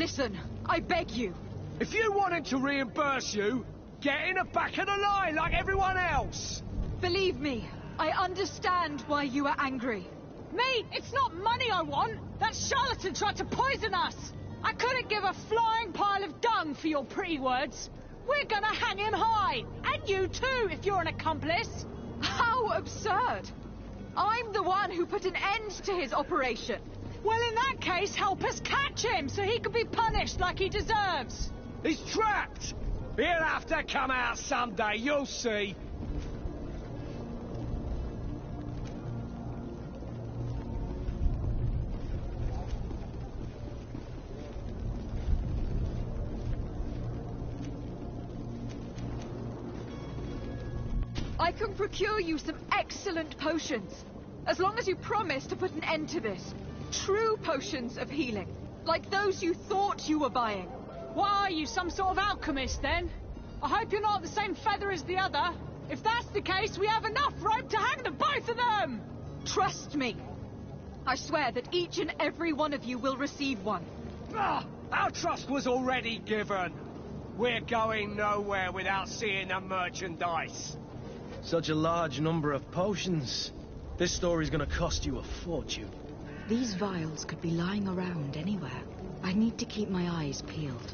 Listen, I beg you. If you wanted to reimburse you, get in the back of the line like everyone else. Believe me, I understand why you are angry. Me? It's not money I want. That charlatan tried to poison us. I couldn't give a flying pile of dung for your pretty words. We're gonna hang him high. And you too, if you're an accomplice. How absurd. I'm the one who put an end to his operation. Well, in that case, help us catch him so he can be punished like he deserves. He's trapped. He'll have to come out someday, you'll see. I can procure you some excellent potions, as long as you promise to put an end to this. True potions of healing, like those you thought you were buying. What are you, some sort of alchemist then? I hope you're not the same feather as the other. If that's the case, we have enough rope to hang the both of them! Trust me. I swear that each and every one of you will receive one. Our trust was already given. We're going nowhere without seeing the merchandise. Such a large number of potions. This story's gonna cost you a fortune. These vials could be lying around anywhere. I need to keep my eyes peeled.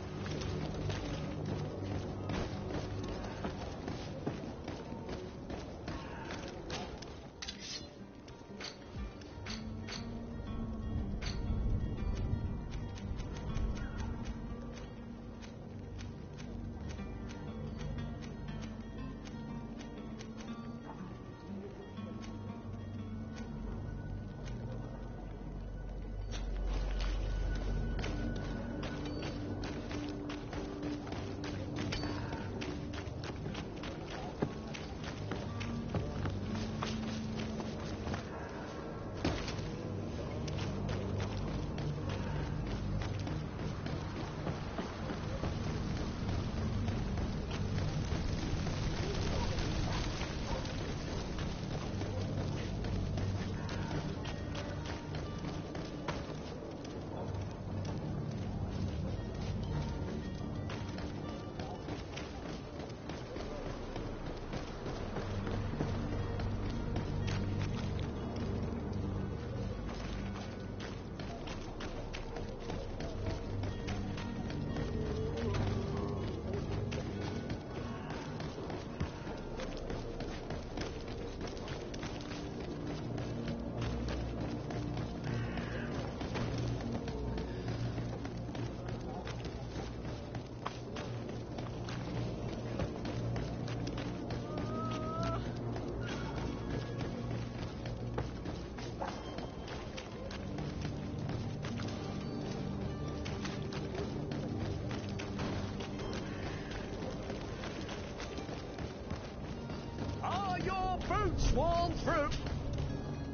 Swarm through.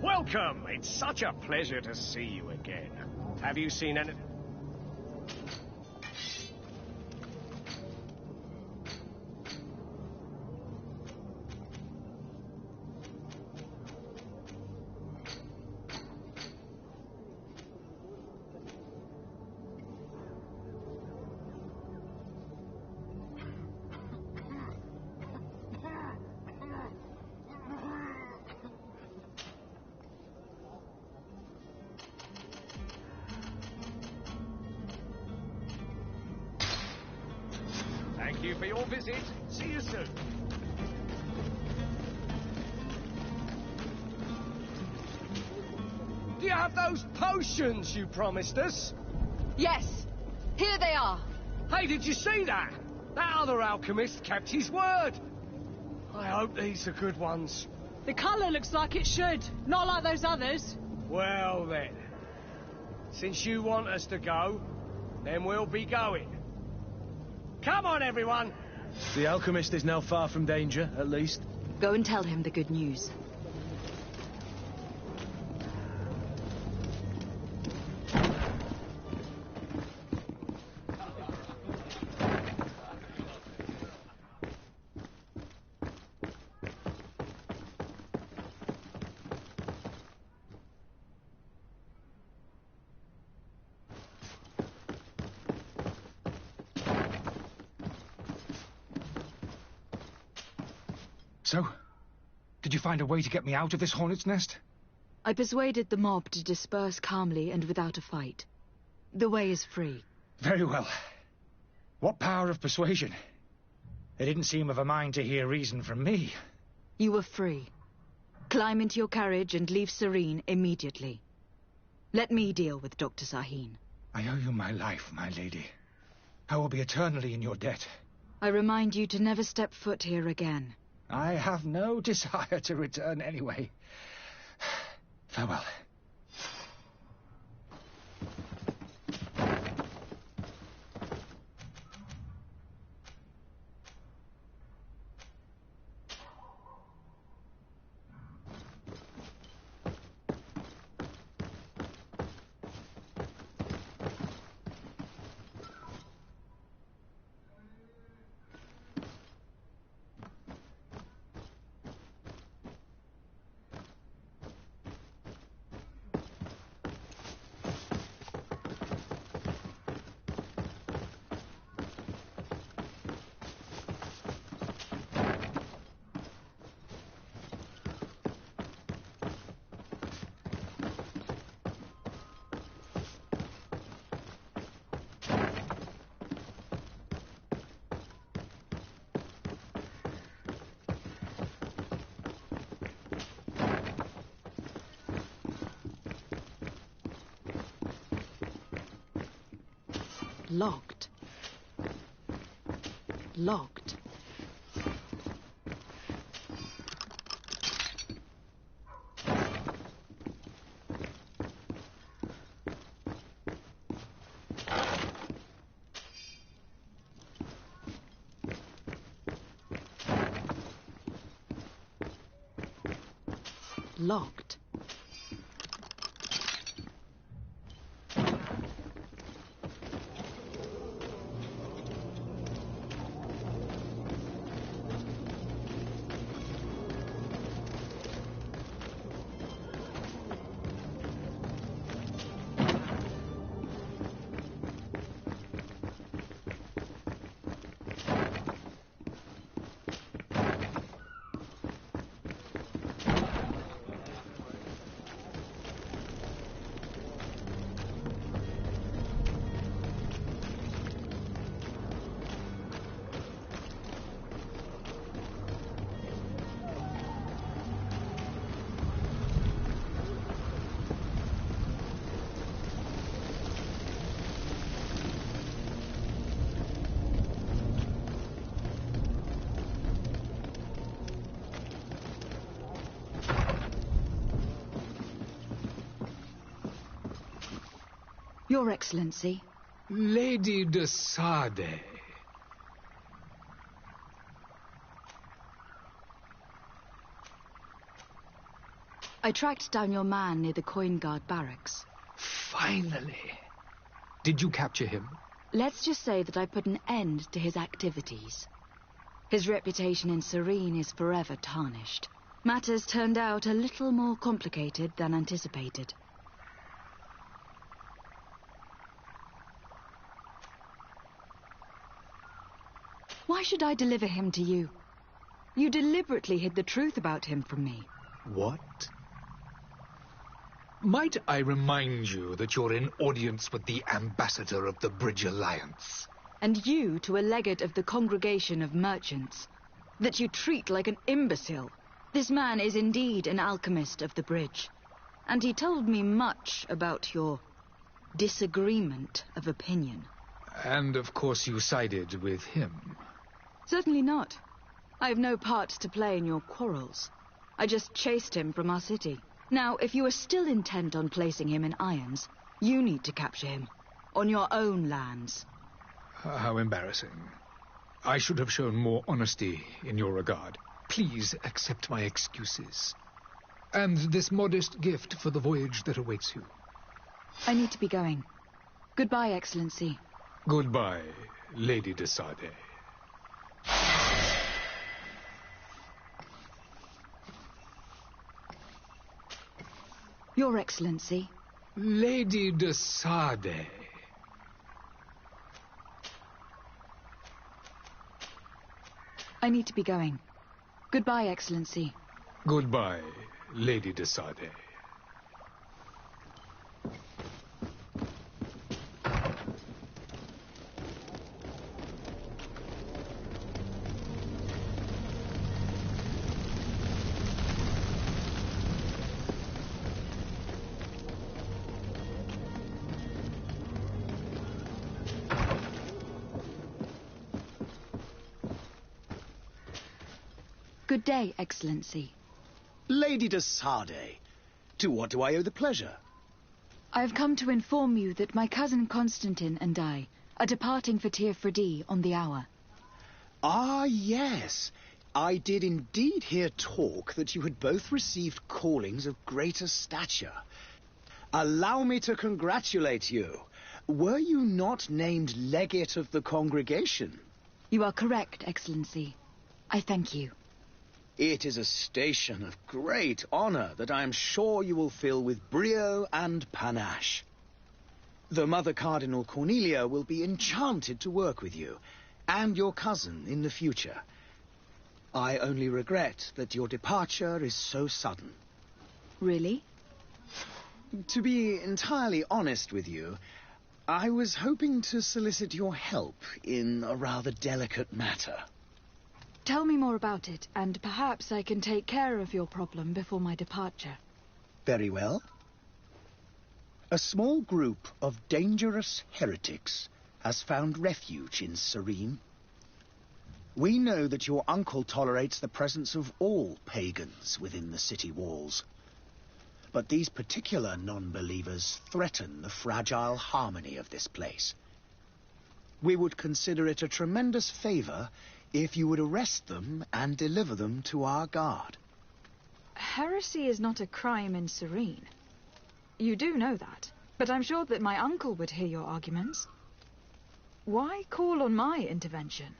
Welcome. It's such a pleasure to see you again. Have you seen any... Thank you for your visit. See you soon. Do you have those potions you promised us? Yes, here they are. Hey, did you see that? That other alchemist kept his word. I hope these are good ones. The colour looks like it should, not like those others. Well then, since you want us to go, then we'll be going. Come on, everyone! The alchemist is now far from danger, at least. Go and tell him the good news. So? Did you find a way to get me out of this hornet's nest? I persuaded the mob to disperse calmly and without a fight. The way is free. Very well. What power of persuasion? They didn't seem of a mind to hear reason from me. You were free. Climb into your carriage and leave Serene immediately. Let me deal with Dr. Sahin. I owe you my life, my lady. I will be eternally in your debt. I remind you to never step foot here again. I have no desire to return anyway. Farewell. Locked. Locked. Locked. Your Excellency. Lady de Sade. I tracked down your man near the Coin Guard barracks. Finally. Did you capture him? Let's just say that I put an end to his activities. His reputation in Serene is forever tarnished. Matters turned out a little more complicated than anticipated. Why should I deliver him to you? You deliberately hid the truth about him from me. What? Might I remind you that you're in audience with the ambassador of the Bridge Alliance? And you to a legate of the Congregation of Merchants. That you treat like an imbecile. This man is indeed an alchemist of the bridge. And he told me much about your disagreement of opinion. And of course you sided with him. Certainly not. I have no part to play in your quarrels. I just chased him from our city. Now, if you are still intent on placing him in irons, you need to capture him. On your own lands. How embarrassing. I should have shown more honesty in your regard. Please accept my excuses. And this modest gift for the voyage that awaits you. I need to be going. Goodbye, Excellency. Goodbye, Lady de Sade. Your Excellency. Lady de Sade. I need to be going. Goodbye, Excellency. Goodbye, Lady de Sardet. Good day, Excellency. Lady de Sardet, to what do I owe the pleasure? I have come to inform you that my cousin Constantine and I are departing for Tir Freddy on the hour. Ah, yes. I did indeed hear talk that you had both received callings of greater stature. Allow me to congratulate you. Were you not named legate of the congregation? You are correct, Excellency. I thank you. It is a station of great honor that I am sure you will fill with brio and panache. The Mother Cardinal Cornelia will be enchanted to work with you, and your cousin in the future. I only regret that your departure is so sudden. Really? To be entirely honest with you, I was hoping to solicit your help in a rather delicate matter. Tell me more about it, and perhaps I can take care of your problem before my departure. Very well. A small group of dangerous heretics has found refuge in Serene. We know that your uncle tolerates the presence of all pagans within the city walls. But these particular non-believers threaten the fragile harmony of this place. We would consider it a tremendous favor if you would arrest them and deliver them to our guard. Heresy is not a crime in Serene. You do know that, but I'm sure that my uncle would hear your arguments. Why call on my intervention?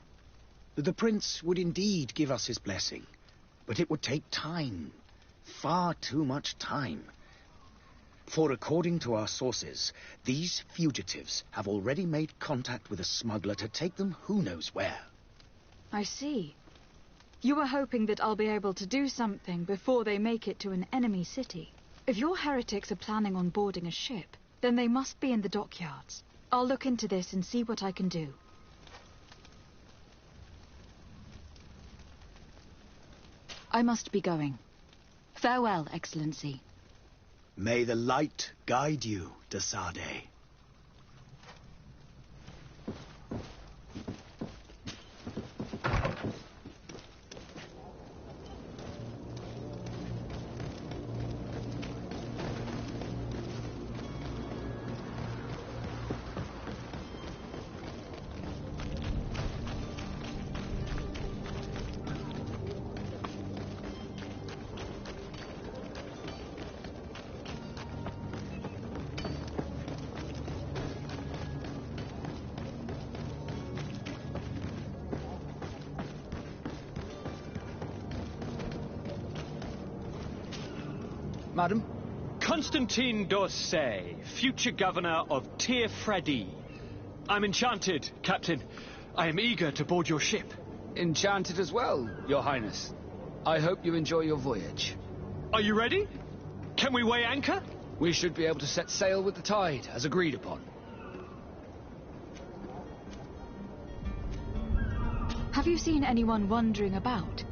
The prince would indeed give us his blessing, but it would take time. Far too much time. For according to our sources, these fugitives have already made contact with a smuggler to take them who knows where. I see. You were hoping that I'll be able to do something before they make it to an enemy city. If your heretics are planning on boarding a ship, then they must be in the dockyards. I'll look into this and see what I can do. I must be going. Farewell, Excellency. May the light guide you, de Sardet. Madam? Constantine d'Orsay, future governor of Tir Freddy. I'm enchanted, Captain. I am eager to board your ship. Enchanted as well, Your Highness. I hope you enjoy your voyage. Are you ready? Can we weigh anchor? We should be able to set sail with the tide, as agreed upon. Have you seen anyone wandering about?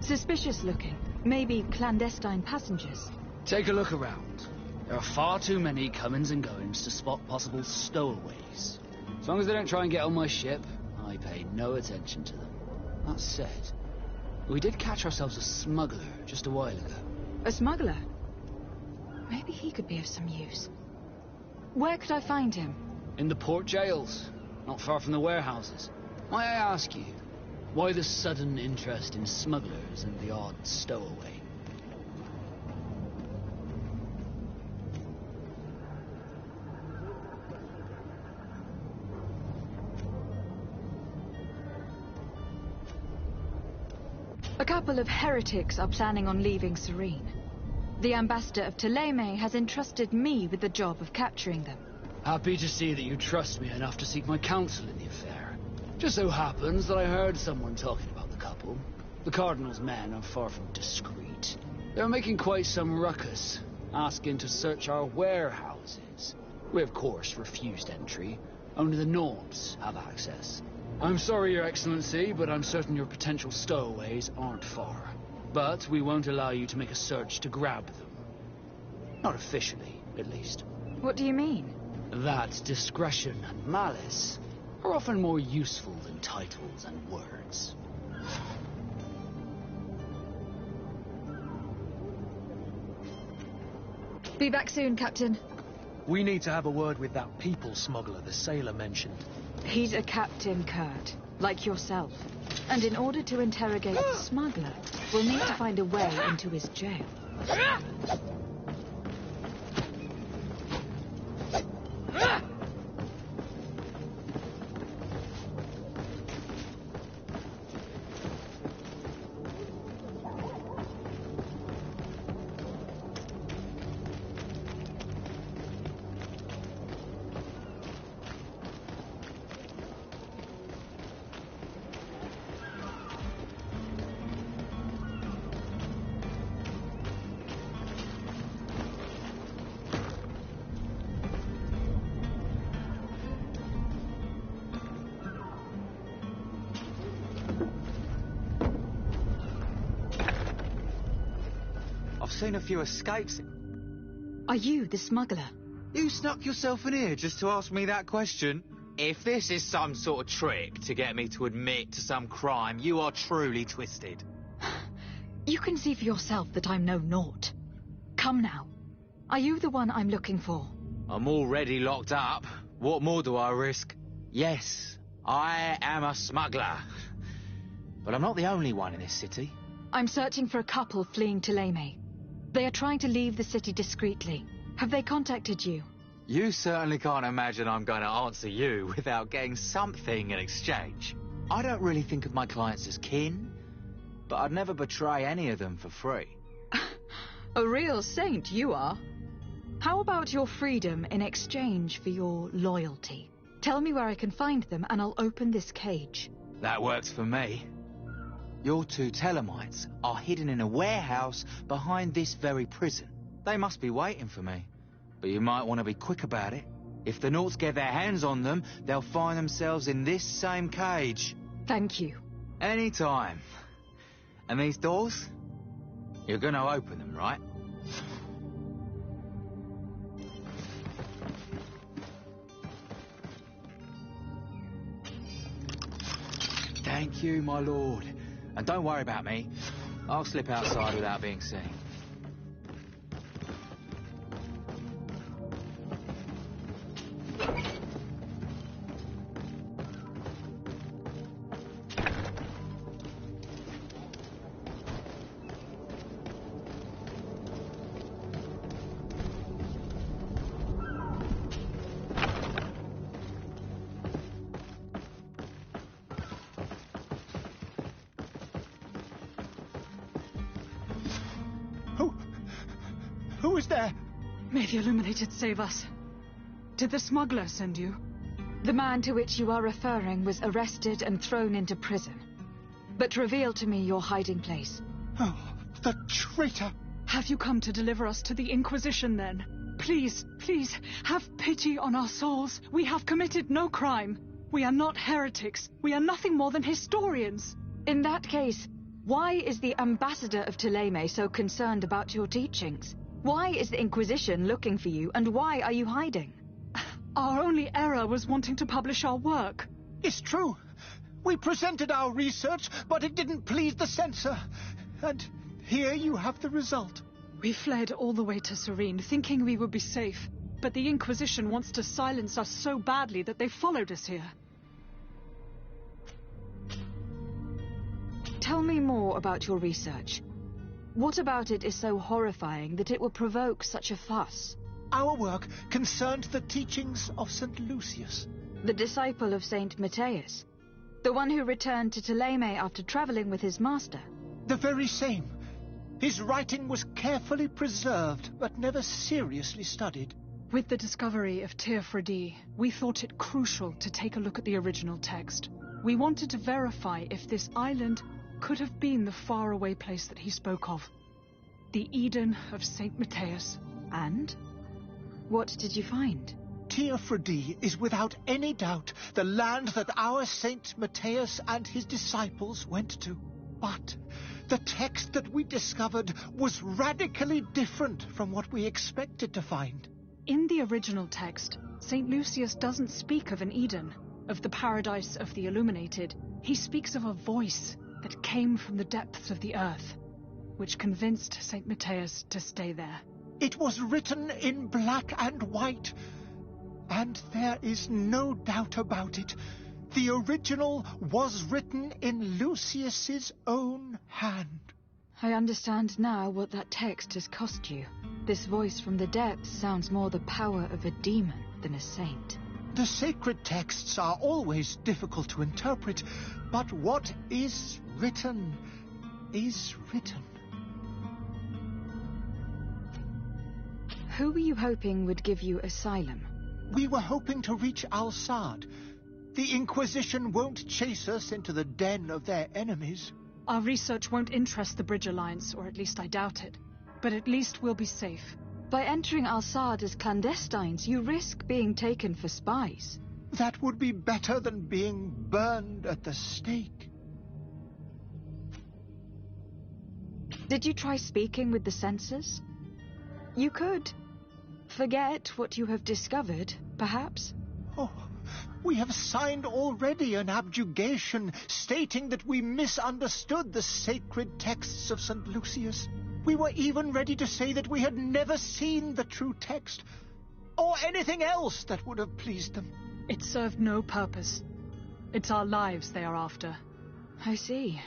Suspicious looking. Maybe clandestine passengers. Take a look around. There are far too many comings and goings to spot possible stowaways. As long as they don't try and get on my ship, I pay no attention to them. That said, we did catch ourselves a smuggler just a while ago. A smuggler? Maybe he could be of some use. Where could I find him? In the port jails, not far from the warehouses. May I ask you, why the sudden interest in smugglers and the odd stowaway? A couple of heretics are planning on leaving Serene. The ambassador of Ptolemy has entrusted me with the job of capturing them. Happy to see that you trust me enough to seek my counsel in the affair. Just so happens that I heard someone talking about the couple. The Cardinal's men are far from discreet. They're making quite some ruckus, asking to search our warehouses. We, of course, refused entry. Only the Norms have access. I'm sorry, Your Excellency, but I'm certain your potential stowaways aren't far. But we won't allow you to make a search to grab them. Not officially, at least. What do you mean? That discretion and malice are often more useful than titles and words. Be back soon, Captain. We need to have a word with that people smuggler the sailor mentioned. He's a captain, Kurt, like yourself. And in order to interrogate the smuggler, we'll need to find a way into his jail. Seen a few escapes. Are you the smuggler? You snuck yourself in here just to ask me that question? If this is some sort of trick to get me to admit to some crime, you are truly twisted. You can see for yourself that I'm no naught. Come now. Are you the one I'm looking for? I'm already locked up. What more do I risk? Yes, I am a smuggler. But I'm not the only one in this city. I'm searching for a couple fleeing to Leme. They are trying to leave the city discreetly. Have they contacted you? You certainly can't imagine I'm going to answer you without getting something in exchange. I don't really think of my clients as kin, but I'd never betray any of them for free. A real saint you are. How about your freedom in exchange for your loyalty? Tell me where I can find them and I'll open this cage. That works for me. Your two Telemites are hidden in a warehouse behind this very prison. They must be waiting for me. But you might want to be quick about it. If the Nauts get their hands on them, they'll find themselves in this same cage. Thank you. Anytime. And these doors? You're going to open them, right? Thank you, my lord. And don't worry about me. I'll slip outside without being seen. Who is there? May the Illuminated save us. Did the smuggler send you? The man to which you are referring was arrested and thrown into prison. But reveal to me your hiding place. Oh, the traitor! Have you come to deliver us to the Inquisition, then? Please, please, have pity on our souls. We have committed no crime. We are not heretics. We are nothing more than historians. In that case, why is the ambassador of Thélème so concerned about your teachings? Why is the Inquisition looking for you, and why are you hiding? Our only error was wanting to publish our work. It's true. We presented our research, but it didn't please the censor. And here you have the result. We fled all the way to Serene, thinking we would be safe. But the Inquisition wants to silence us so badly that they followed us here. Tell me more about your research. What about it is so horrifying that it will provoke such a fuss? Our work concerned the teachings of St. Lucius. The disciple of St. Matthias? The one who returned to Thélème after traveling with his master? The very same. His writing was carefully preserved, but never seriously studied. With the discovery of Tir Freddy, we thought it crucial to take a look at the original text. We wanted to verify if this island could have been the faraway place that he spoke of. The Eden of St. Matthias. And? What did you find? Teofredi is without any doubt the land that our Saint Matthias and his disciples went to. But the text that we discovered was radically different from what we expected to find. In the original text, St. Lucius doesn't speak of an Eden, of the paradise of the illuminated. He speaks of a voice that came from the depths of the earth, which convinced St. Matthias to stay there. It was written in black and white, and there is no doubt about it. The original was written in Lucius's own hand. I understand now what that text has cost you. This voice from the depths sounds more the power of a demon than a saint. The sacred texts are always difficult to interpret, but what is written is written. Who were you hoping would give you asylum? We were hoping to reach Al-Sad. The Inquisition won't chase us into the den of their enemies. Our research won't interest the Bridge Alliance, or at least I doubt it. But at least we'll be safe. By entering Al-Sad as clandestines, you risk being taken for spies. That would be better than being burned at the stake. Did you try speaking with the censors? You could. Forget what you have discovered, perhaps. Oh, we have signed already an abjugation stating that we misunderstood the sacred texts of St. Lucius. We were even ready to say that we had never seen the true text, or anything else that would have pleased them. It served no purpose. It's our lives they are after. I see.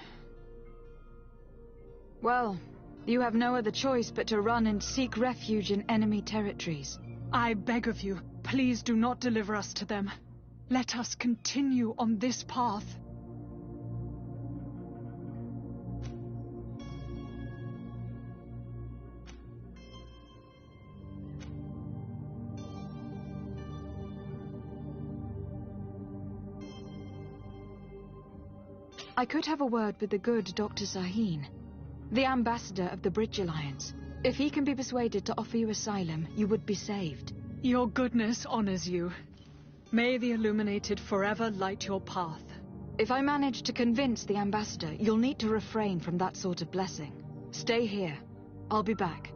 Well, you have no other choice but to run and seek refuge in enemy territories. I beg of you, please do not deliver us to them. Let us continue on this path. I could have a word with the good Dr. Sahin, the ambassador of the Bridge Alliance. If he can be persuaded to offer you asylum, you would be saved. Your goodness honors you. May the illuminated forever light your path. If I manage to convince the ambassador, you'll need to refrain from that sort of blessing. Stay here. I'll be back.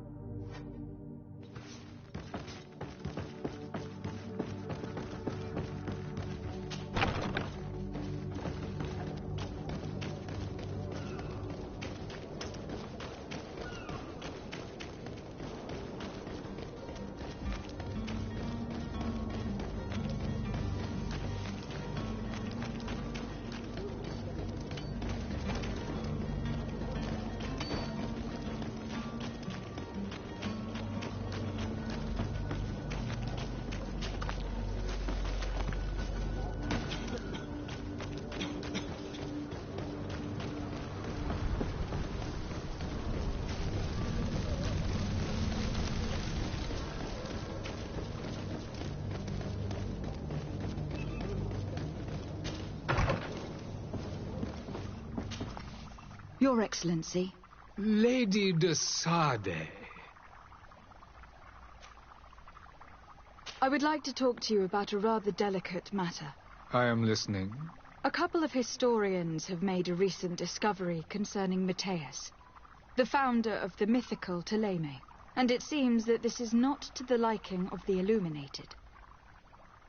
Your Excellency. Lady de Sade. I would like to talk to you about a rather delicate matter. I am listening. A couple of historians have made a recent discovery concerning Matthias, the founder of the mythical Ptolemy, and it seems that this is not to the liking of the illuminated,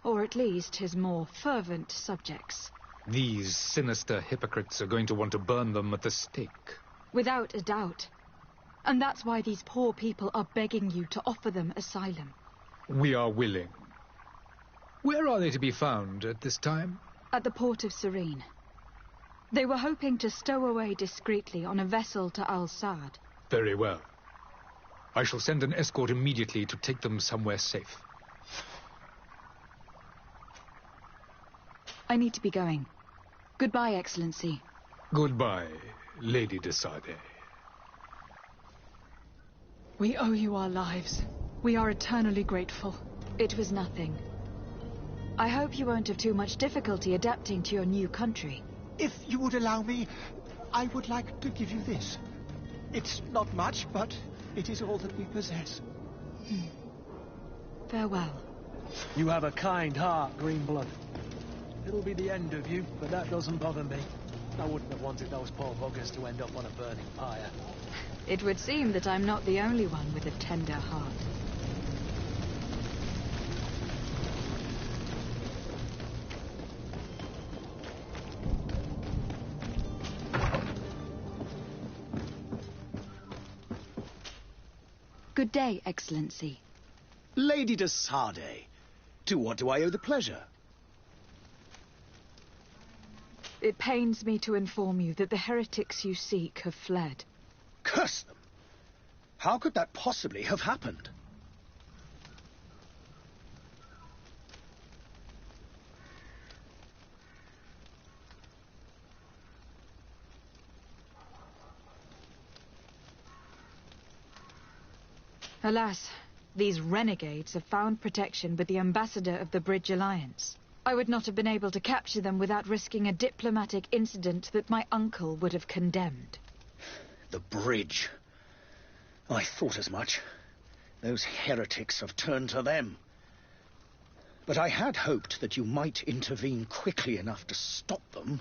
or at least his more fervent subjects. These sinister hypocrites are going to want to burn them at the stake. Without a doubt. And that's why these poor people are begging you to offer them asylum. We are willing. Where are they to be found at this time? At the port of Serene. They were hoping to stow away discreetly on a vessel to Al-Sad. Very well. I shall send an escort immediately to take them somewhere safe. I need to be going. Goodbye, Excellency. Goodbye, Lady de Sade. We owe you our lives. We are eternally grateful. It was nothing. I hope you won't have too much difficulty adapting to your new country. If you would allow me, I would like to give you this. It's not much, but it is all that we possess. Farewell. You have a kind heart, Greenblood. It'll be the end of you, but that doesn't bother me. I wouldn't have wanted those poor buggers to end up on a burning pyre. It would seem that I'm not the only one with a tender heart. Good day, Excellency. Lady de Sarde, to what do I owe the pleasure? It pains me to inform you that the heretics you seek have fled. Curse them! How could that possibly have happened? Alas, these renegades have found protection with the ambassador of the Bridge Alliance. I would not have been able to capture them without risking a diplomatic incident that my uncle would have condemned. The bridge. I thought as much. Those heretics have turned to them. But I had hoped that you might intervene quickly enough to stop them.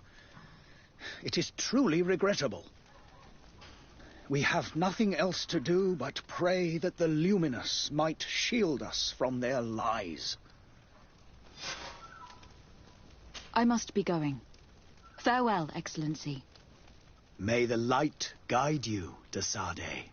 It is truly regrettable. We have nothing else to do but pray that the Luminous might shield us from their lies. I must be going. Farewell, Excellency. May the light guide you, de Sarde.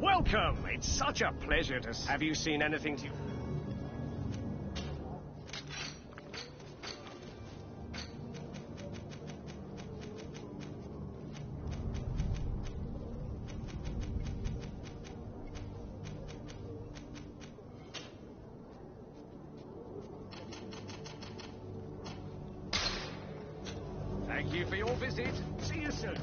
Welcome! It's such a pleasure to... Have you seen anything to... Thank you for your visit. See you soon.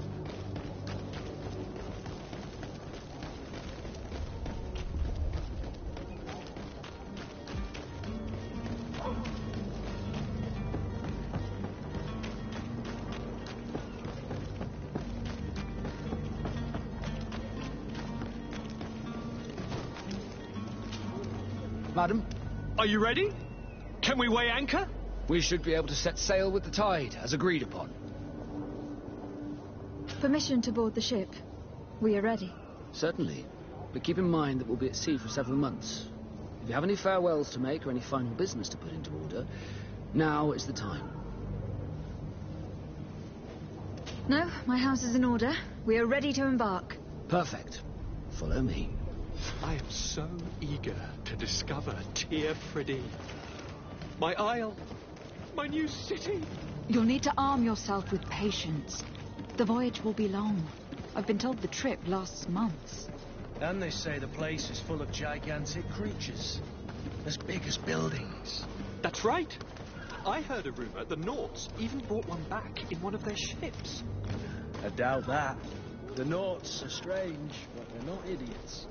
Madam? Are you ready? Can we weigh anchor? We should be able to set sail with the tide, as agreed upon. Permission to board the ship. We are ready. Certainly. But keep in mind that we'll be at sea for several months. If you have any farewells to make or any final business to put into order, now is the time. No, my house is in order. We are ready to embark. Perfect. Follow me. I am so eager to discover Tir Freddy. My isle, my new city. You'll need to arm yourself with patience. The voyage will be long. I've been told the trip lasts months. And they say the place is full of gigantic creatures. As big as buildings. That's right. I heard a rumor the Nauts even brought one back in one of their ships. I doubt that. The Nauts are strange, but they're not idiots.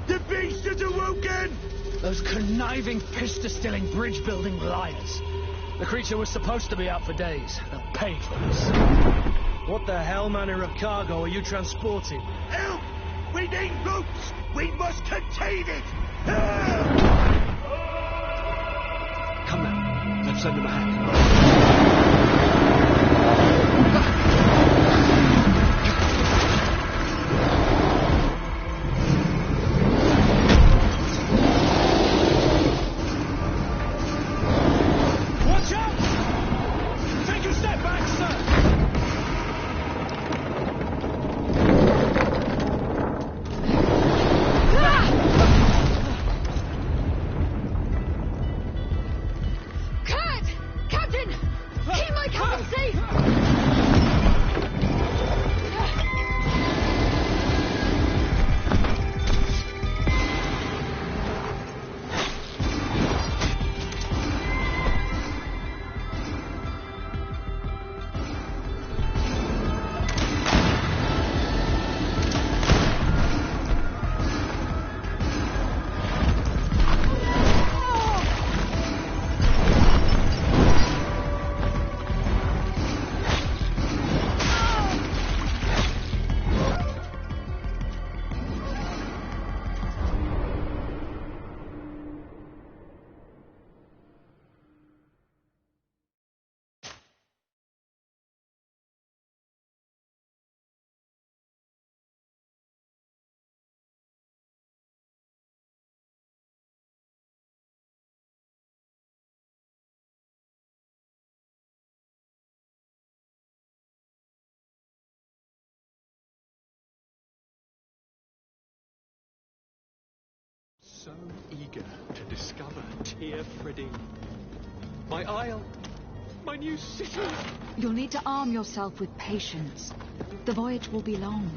The beast is awoken! Those conniving, pista-stealing, bridge-building liars. The creature was supposed to be out for days. They'll pay for this. What the hell manner of cargo are you transporting? Help! We need boats! We must contain it! Come now, let's send them ahead. Captain! So eager to discover Tir Freddy. My isle, my new city. You'll need to arm yourself with patience. The voyage will be long.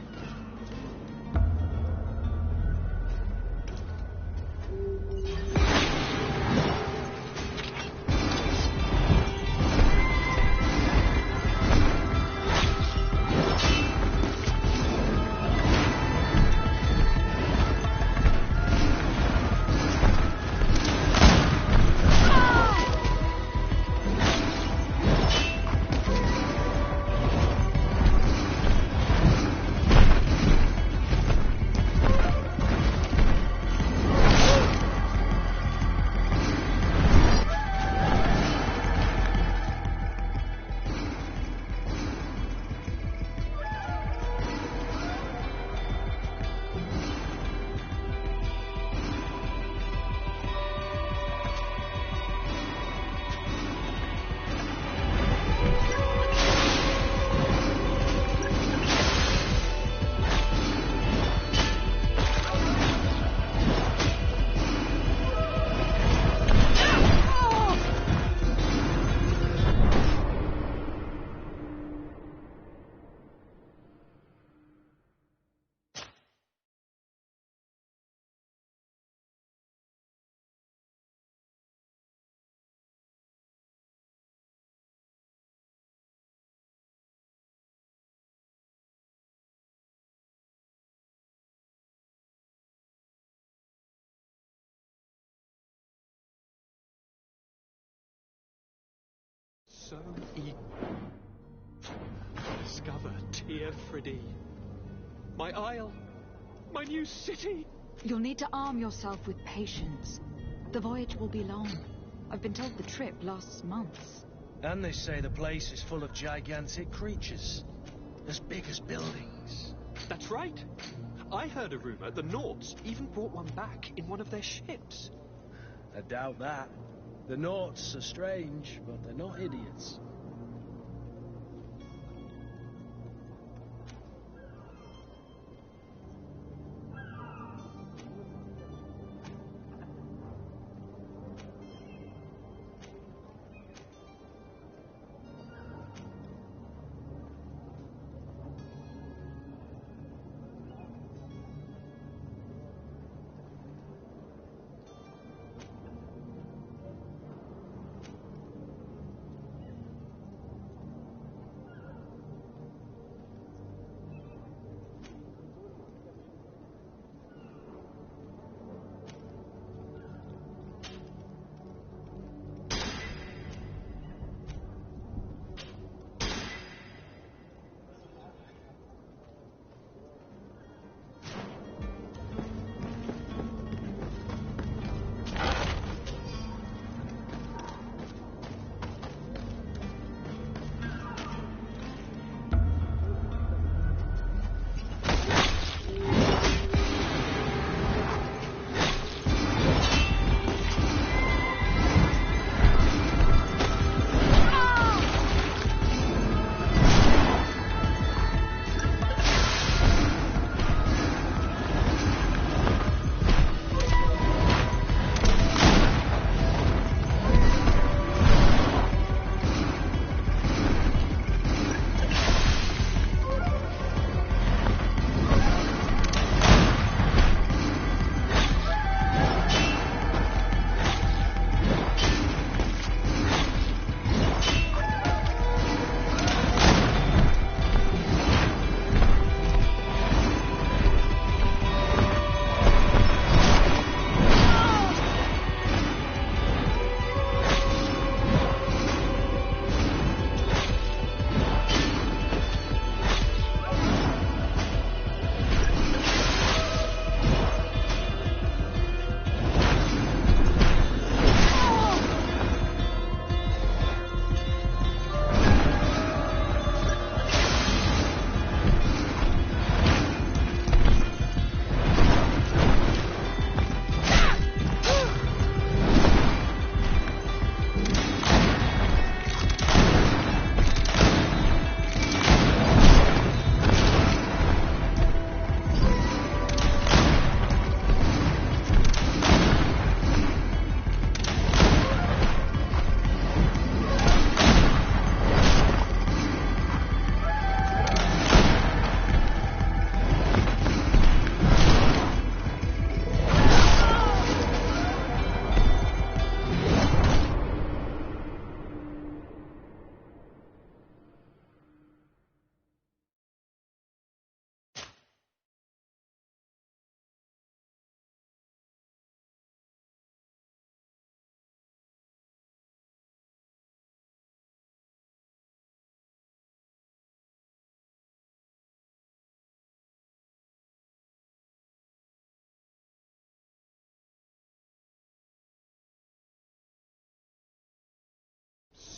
So eager to discover Tir Freddy. My isle, my new city. You'll need to arm yourself with patience. The voyage will be long. I've been told the trip lasts months. And they say the place is full of gigantic creatures, as big as buildings. That's right. I heard a rumor the Nauts even brought one back in one of their ships. I doubt that. The Nauts are strange, but they're not idiots.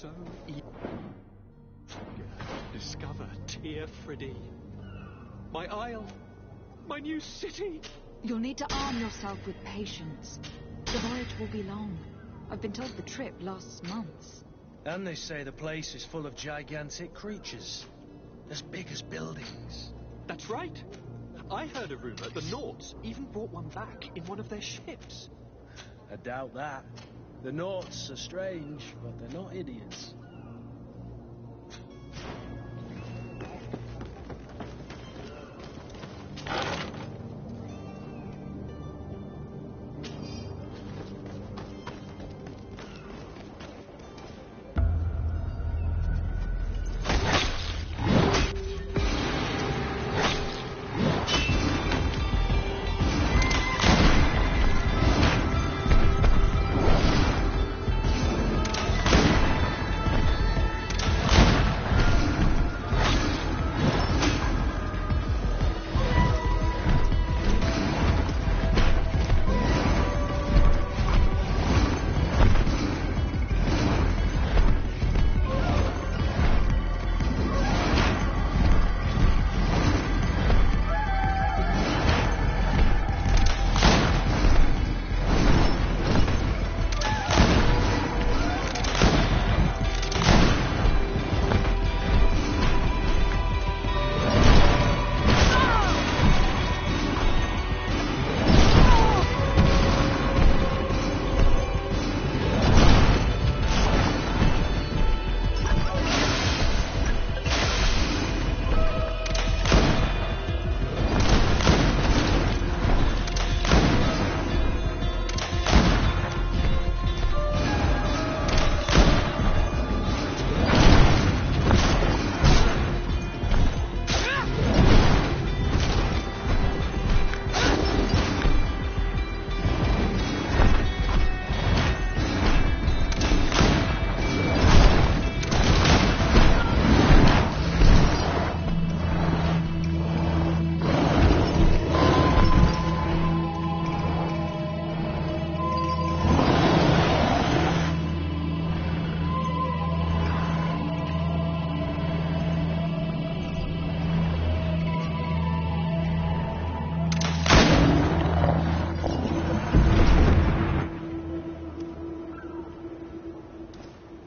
so eager to discover Tear Freddy. My isle, my new city. You'll need to arm yourself with patience. The voyage will be long. I've been told the trip lasts months. And they say the place is full of gigantic creatures, as big as buildings. That's right. I heard a rumor the Nauts even brought one back in one of their ships. I doubt that. The Nauts are strange, but they're not idiots.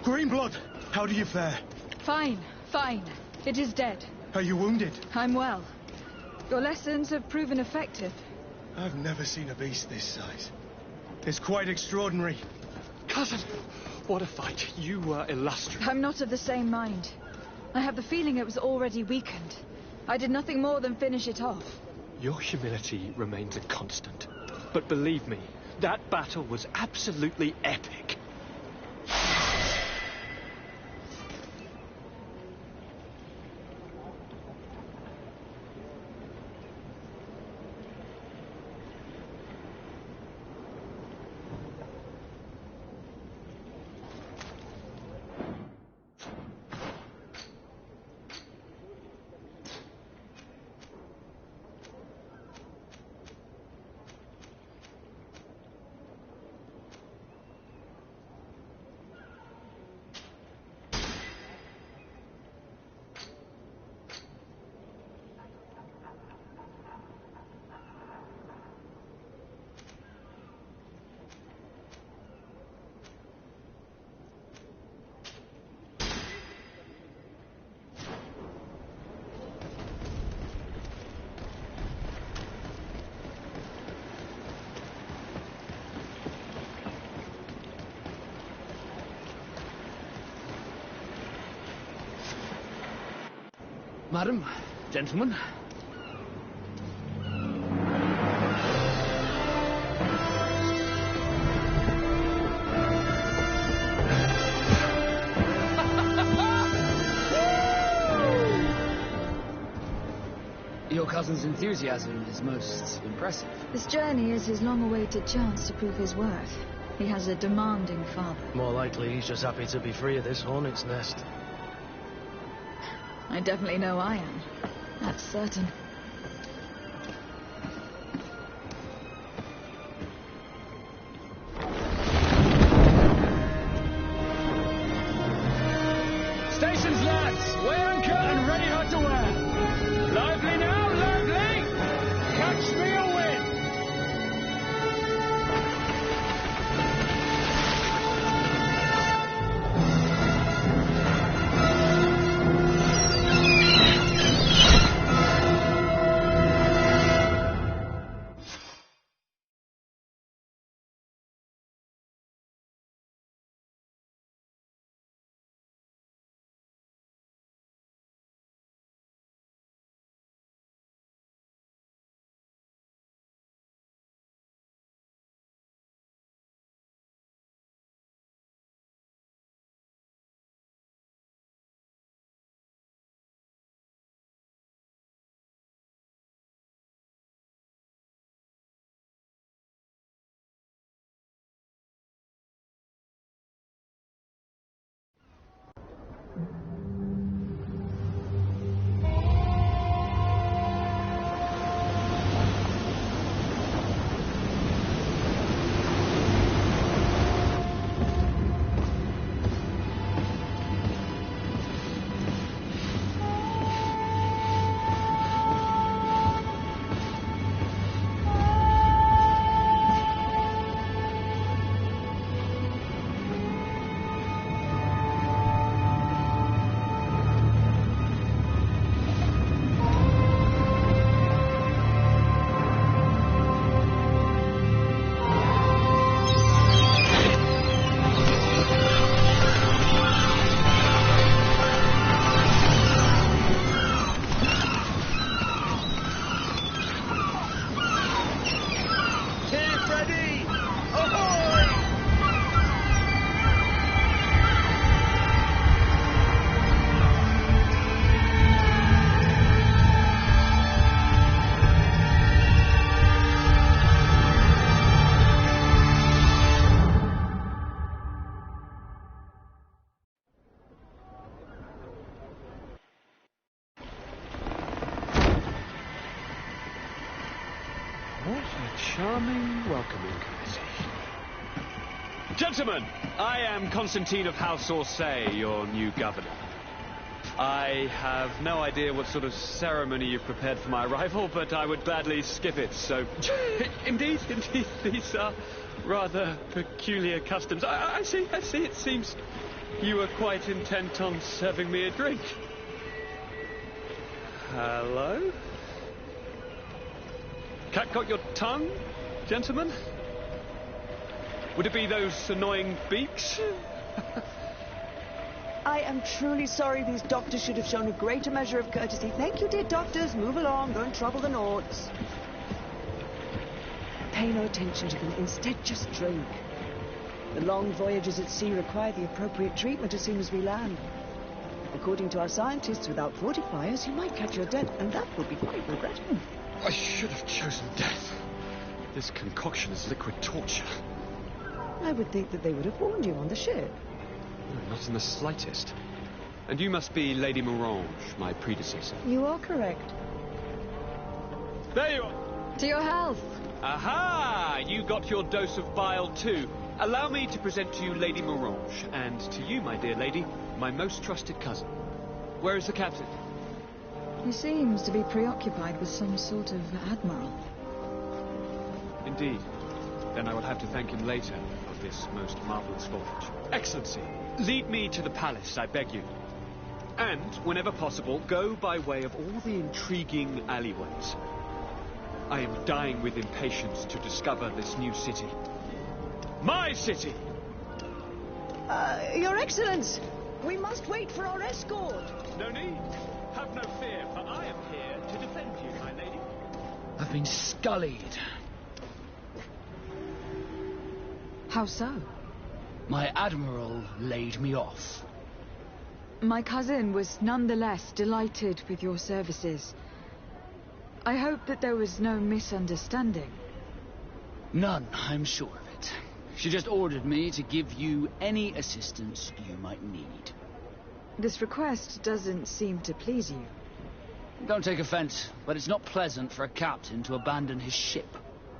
Greenblood, how do you fare? Fine, fine. It is dead. Are you wounded? I'm well. Your lessons have proven effective. I've never seen a beast this size. It's quite extraordinary. Cousin, what a fight. You were illustrious. I'm not of the same mind. I have the feeling it was already weakened. I did nothing more than finish it off. Your humility remains a constant. But believe me, that battle was absolutely epic. Madam, gentlemen. Your cousin's enthusiasm is most impressive. This journey is his long-awaited chance to prove his worth. He has a demanding father. More likely he's just happy to be free of this hornet's nest. I definitely know I am. That's certain. outerwear. Lively now, lively! Catch me a win! What a charming welcoming committee. Gentlemen, I am Constantine of House Orsay, your new governor. I have no idea what sort of ceremony you've prepared for my arrival, but I would gladly skip it, so... Indeed, these are rather peculiar customs. I see, it seems you were quite intent on serving me a drink. Hello? Cat got your tongue, gentlemen? Would it be those annoying beaks? I am truly sorry. These doctors should have shown a greater measure of courtesy. Thank you, dear doctors. Move along. Don't trouble the Naughts. Pay no attention to them. Instead, just drink. The long voyages at sea require the appropriate treatment as soon as we land. According to our scientists, without fortifiers, you might catch your death, and that would be quite regrettable. I should have chosen death. This concoction is liquid torture. I would think that they would have warned you on the ship. No, not in the slightest. And you must be Lady Morange, my predecessor. You are correct. There you are. To your health. Aha! You got your dose of bile too. Allow me to present to you Lady Morange, and to you, my dear lady, my most trusted cousin. Where is the captain? He seems to be preoccupied with some sort of admiral. Indeed. Then I will have to thank him later of this most marvellous voyage. Excellency, lead me to the palace, I beg you. And, whenever possible, go by way of all the intriguing alleyways. I am dying with impatience to discover this new city. My city! Your Excellence, we must wait for our escort. No need. Have no fear, for I am here to defend you, my lady. I've been scullied. How so? My admiral laid me off. My cousin was nonetheless delighted with your services. I hope that there was no misunderstanding. None, I'm sure of it. She just ordered me to give you any assistance you might need. This request doesn't seem to please you. Don't take offense, but it's not pleasant for a captain to abandon his ship.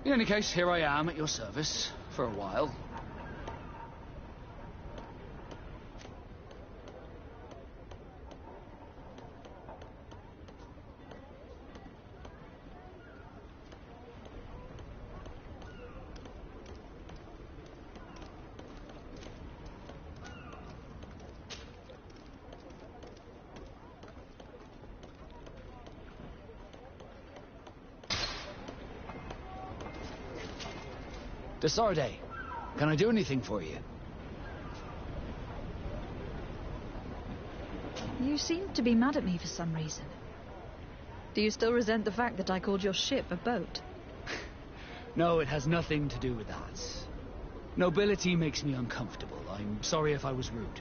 In any case, here I am at your service, for a while. Desarde, can I do anything for you? You seem to be mad at me for some reason. Do you still resent the fact that I called your ship a boat? No, it has nothing to do with that. Nobility makes me uncomfortable. I'm sorry if I was rude.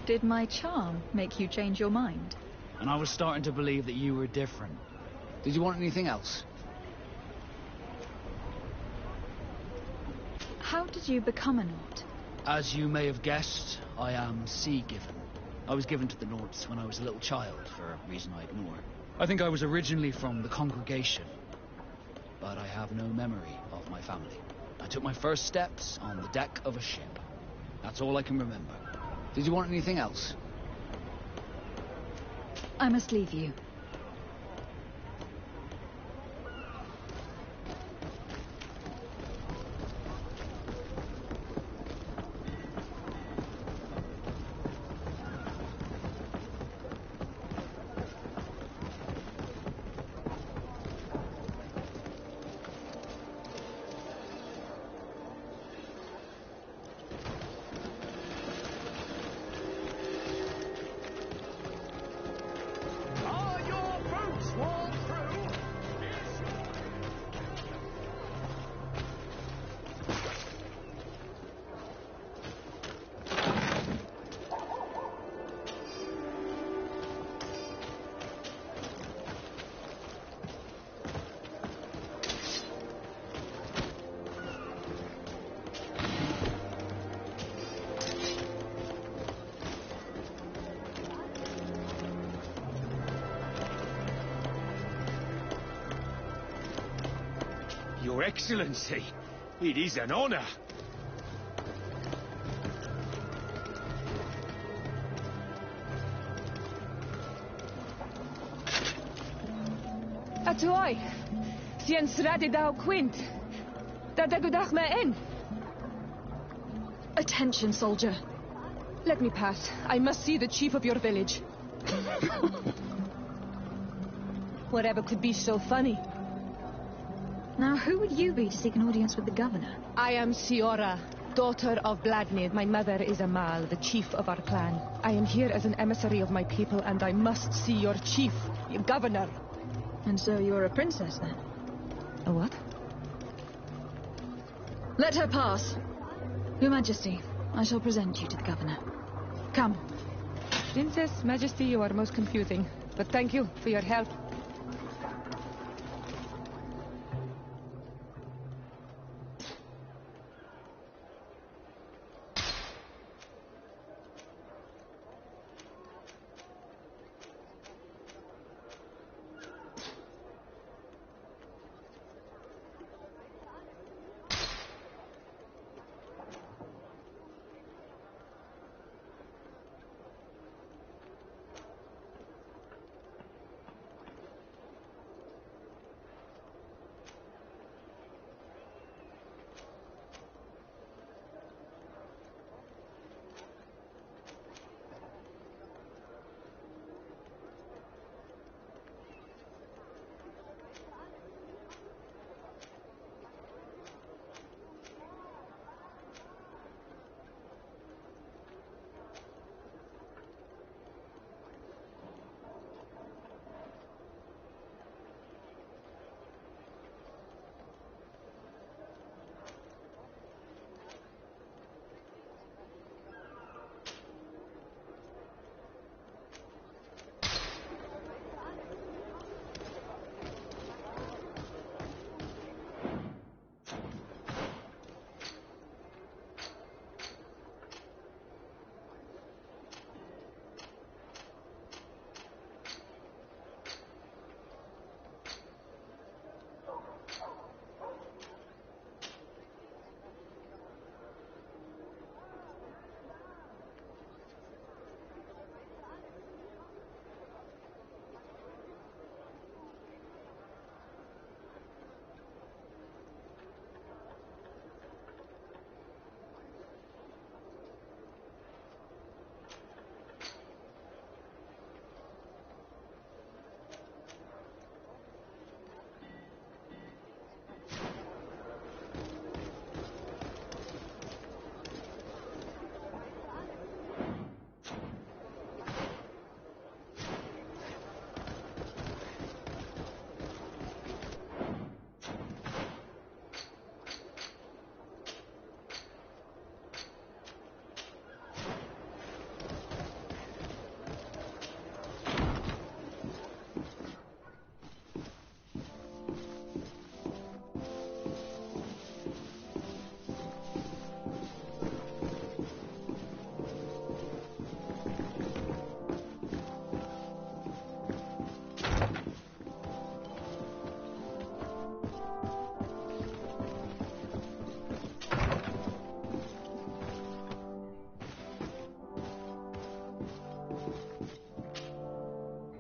Did my charm make you change your mind? And I was starting to believe that you were different. Did you want anything else? How did you become a Nort? As you may have guessed, I am sea-given. I was given to the Norts when I was a little child, for a reason I ignore. I think I was originally from the congregation, but I have no memory of my family. I took my first steps on the deck of a ship. That's all I can remember. Did you want anything else? I must leave you. Your Excellency, it is an honor. Atuai, sien sradi dau quint. Da dagudach me in. Attention, soldier. Let me pass. I must see the chief of your village. Whatever could be so funny? Now, who would you be to seek an audience with the governor? I am Siora, daughter of Bladnid. My mother is Amal, the chief of our clan. I am here as an emissary of my people, and I must see your chief, your governor. And so you're a princess, then? A what? Let her pass. Your Majesty, I shall present you to the governor. Come. Princess, Majesty, you are most confusing. But thank you for your help.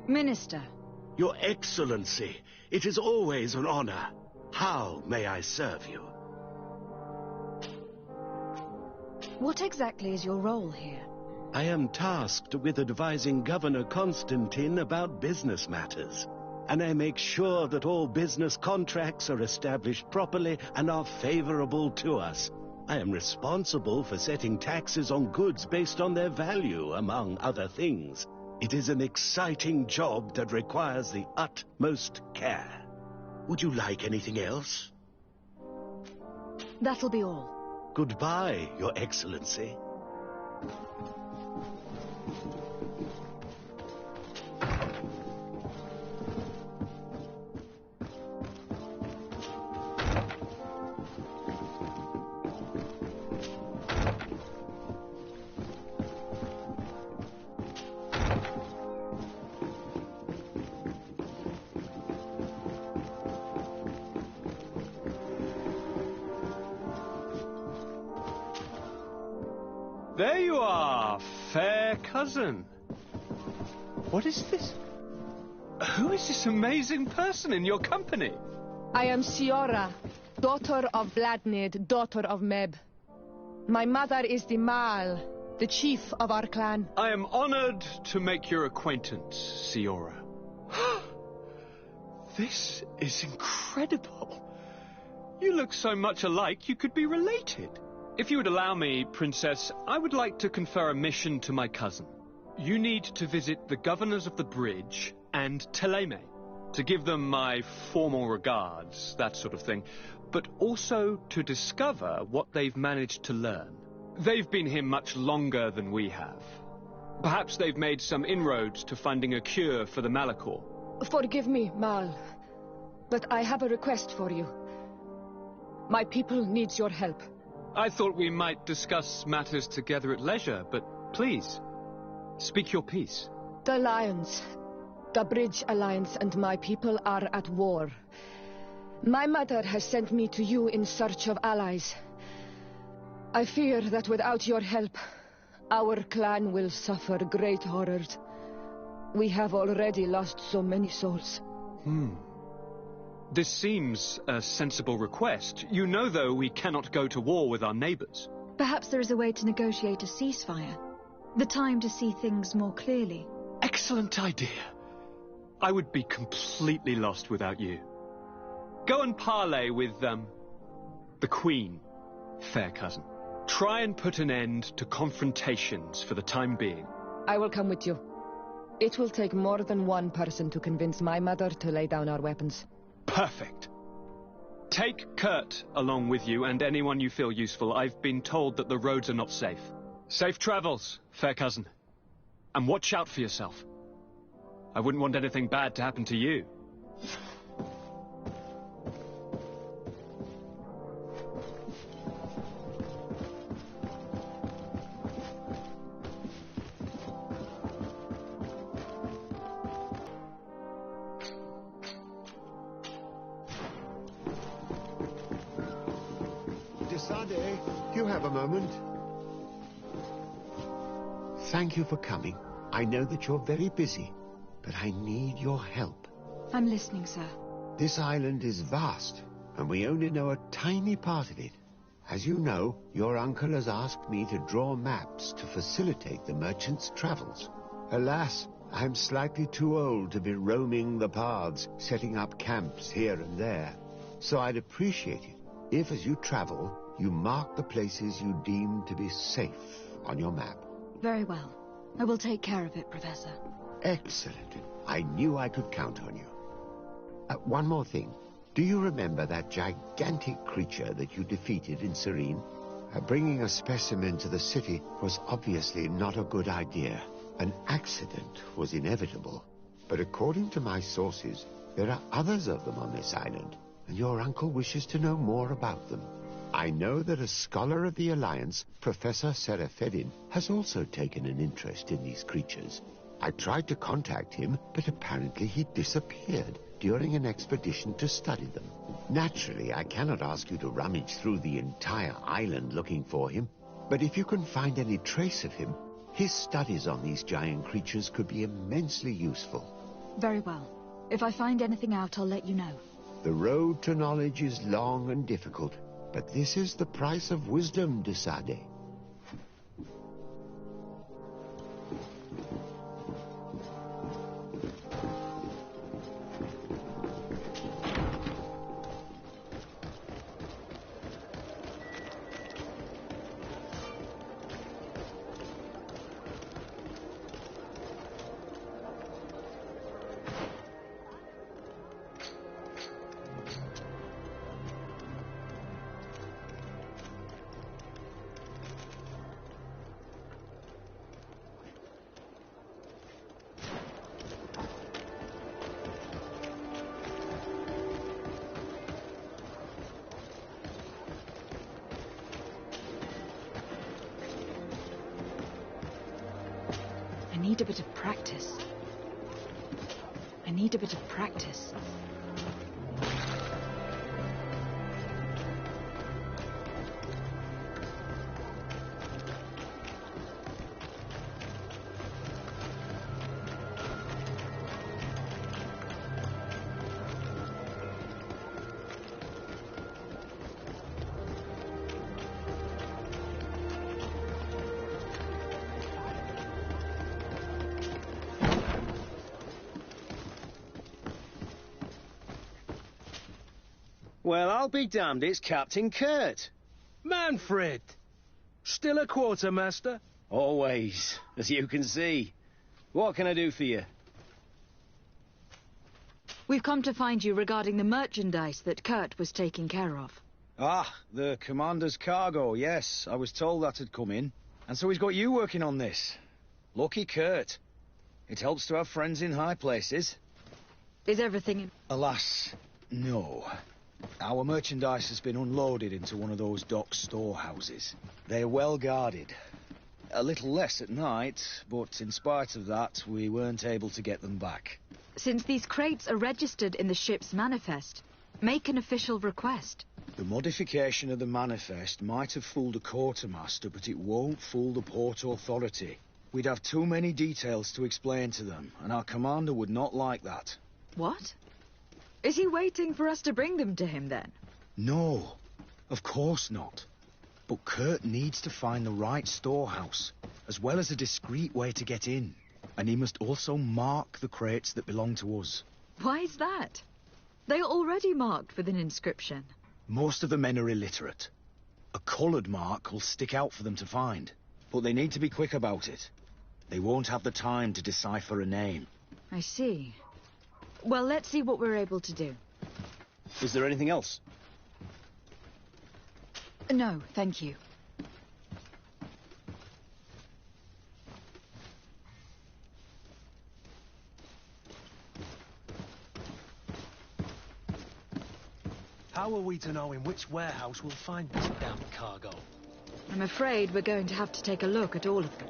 Minister. Your Excellency, it is always an honor. How may I serve you? What exactly is your role here? I am tasked with advising Governor Constantine about business matters, and I make sure that all business contracts are established properly and are favorable to us. I am responsible for setting taxes on goods based on their value, among other things. It is an exciting job that requires the utmost care. Would you like anything else? That'll be all. Goodbye, Your Excellency. There you are, fair cousin. What is this? Who is this amazing person in your company? I am Siora, daughter of Vladnid, daughter of Meb. My mother is the Mal, the chief of our clan. I am honored to make your acquaintance, Siora. This is incredible. You look so much alike you could be related. If you would allow me, Princess, I would like to confer a mission to my cousin. You need to visit the governors of the bridge and Teleme, to give them my formal regards, that sort of thing, but also to discover what they've managed to learn. They've been here much longer than we have. Perhaps they've made some inroads to finding a cure for the Malachor. Forgive me, Mal, but I have a request for you. My people needs your help. I thought we might discuss matters together at leisure, but please, speak your piece. The Alliance, the Bridge Alliance and my people are at war. My mother has sent me to you in search of allies. I fear that without your help, our clan will suffer great horrors. We have already lost so many souls. This seems a sensible request. You know, though, we cannot go to war with our neighbors. Perhaps there is a way to negotiate a ceasefire. The time to see things more clearly. Excellent idea. I would be completely lost without you. Go and parley with, the Queen, fair cousin. Try and put an end to confrontations for the time being. I will come with you. It will take more than one person to convince my mother to lay down our weapons. Perfect. Take Kurt along with you and anyone you feel useful. I've been told that the roads are not safe. Safe travels, fair cousin. And watch out for yourself. I wouldn't want anything bad to happen to you. You have a moment. Thank you for coming. I know that you're very busy, but I need your help. I'm listening, sir. This island is vast, and we only know a tiny part of it. As you know, your uncle has asked me to draw maps to facilitate the merchants' travels. Alas, I'm slightly too old to be roaming the paths, setting up camps here and there. So I'd appreciate it if, as you travel, you mark the places you deem to be safe on your map. Very well. I will take care of it, Professor. Excellent. I knew I could count on you. One more thing. Do you remember that gigantic creature that you defeated in Serene? Bringing a specimen to the city was obviously not a good idea. An accident was inevitable. But according to my sources, there are others of them on this island, and your uncle wishes to know more about them. I know that a scholar of the Alliance, Professor Serafedin, has also taken an interest in these creatures. I tried to contact him, but apparently he disappeared during an expedition to study them. Naturally, I cannot ask you to rummage through the entire island looking for him, but if you can find any trace of him, his studies on these giant creatures could be immensely useful. Very well. If I find anything out, I'll let you know. The road to knowledge is long and difficult, but this is the price of wisdom, de Sade. I need a bit of practice. I need a bit of practice. Well, I'll be damned, it's Captain Kurt. Manfred! Still a quartermaster? Always, as you can see. What can I do for you? We've come to find you regarding the merchandise that Kurt was taking care of. Ah, the commander's cargo, yes. I was told that had come in. And so he's got you working on this. Lucky Kurt. It helps to have friends in high places. Is everything in... Alas, no. Our merchandise has been unloaded into one of those dock storehouses. They're well guarded. A little less at night, but in spite of that, we weren't able to get them back. Since these crates are registered in the ship's manifest, make an official request. The modification of the manifest might have fooled a quartermaster, but it won't fool the Port Authority. We'd have too many details to explain to them, and our commander would not like that. What? Is he waiting for us to bring them to him, then? No, of course not. But Kurt needs to find the right storehouse, as well as a discreet way to get in. And he must also mark the crates that belong to us. Why is that? They are already marked with an inscription. Most of the men are illiterate. A coloured mark will stick out for them to find. But they need to be quick about it. They won't have the time to decipher a name. I see. Well, let's see what we're able to do. Is there anything else? No, thank you. How are we to know in which warehouse we'll find this damn cargo? I'm afraid we're going to have to take a look at all of them.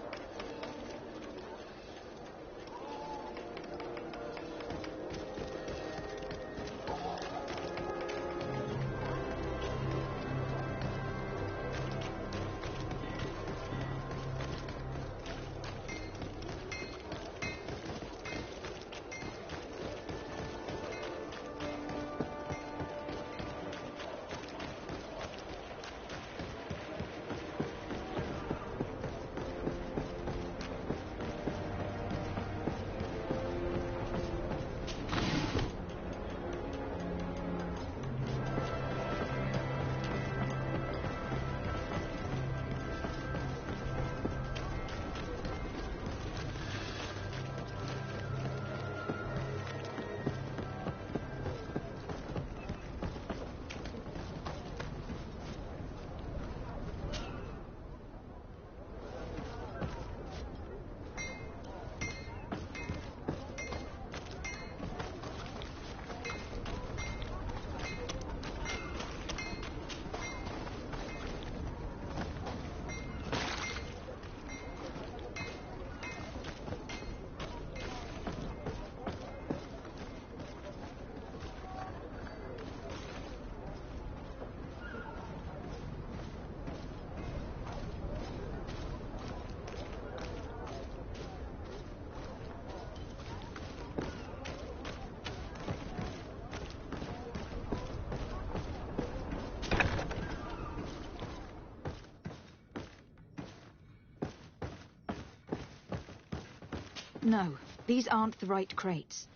No, these aren't the right crates.